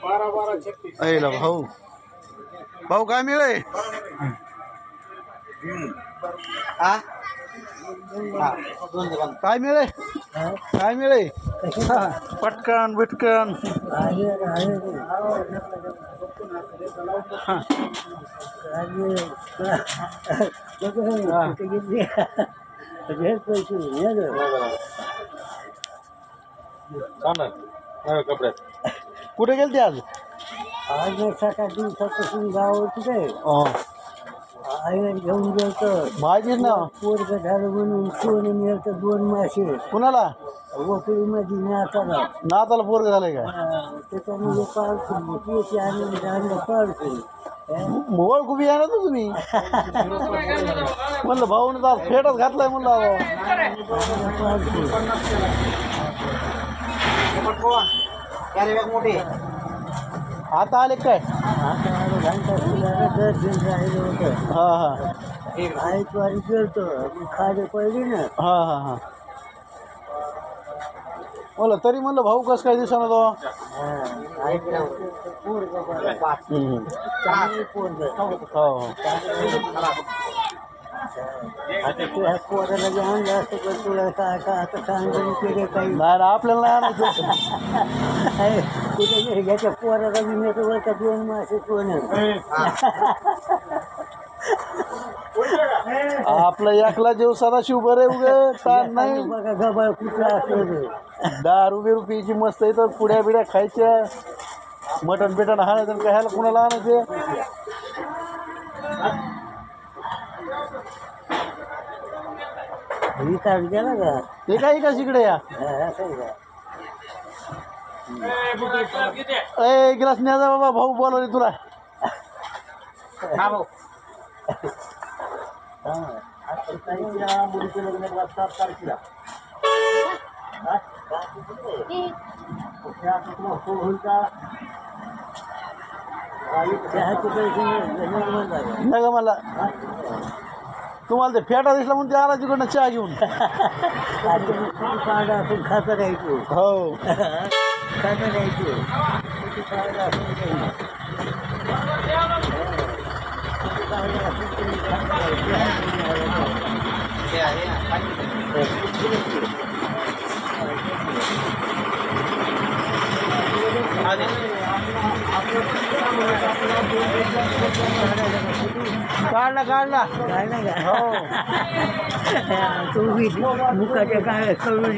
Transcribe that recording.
ऐला भाऊ भाऊ काय मिळे काय मिळे काय मिळे पटकन बिटकन कपड्यात कुठे गेलते आज आज 7-8 दिवसापासून गावात आहे घेऊन गेलतो भाजीच ना पोरग झालं म्हणून सोने मिळतं 2 मासे कुणाला वकळीमध्ये नाताला नाताला पोरग झालंय काय त्याच्यामध्ये पाळखुली आणि पाळखुली मोबाईल खूप आहे ना तो तुम्ही म्हणलं भाऊने तर फेटच घातलाय म्हणलं मोठे आता आले काय आता घंटा दर्शन राहिलं होतं हा हा आईतवारी गेलतो खाडे पडली ना हा हा हा बोला तरी म्हणलं भाऊ कसं काय दिसना तो आता तुला पोराला जे आणलं असतं पण तुला काय काय आता सांगून केले काही नाही आपल्याला नाही आणायचं कुठे घ्यायच्या पोराला मी नेतो वर का 2 मासे कोण आपला एकला जीव सदाशिव बरे उगे ताण नाही बघा गबाळ कुठला असलं दारू बिरू प्यायची मस्त इथं पुड्या बिड्या खायच्या मटण बिटण हाणायचं कशाला कुणाला आणायचे विकास गेला का हे काय का इकडे या ए गिलास न्याजा बाबा भाऊ बोलवले तुला मुलीचे लग्न 7 तारखेला होईल का नाही का मला तुम्हाला ते फेटा दिसला म्हणून ते आला तिकडनं चहा घेऊन खाता राहायचो हो खाता राहायचो काढला काढला हो तू मुखाच्या काय कळून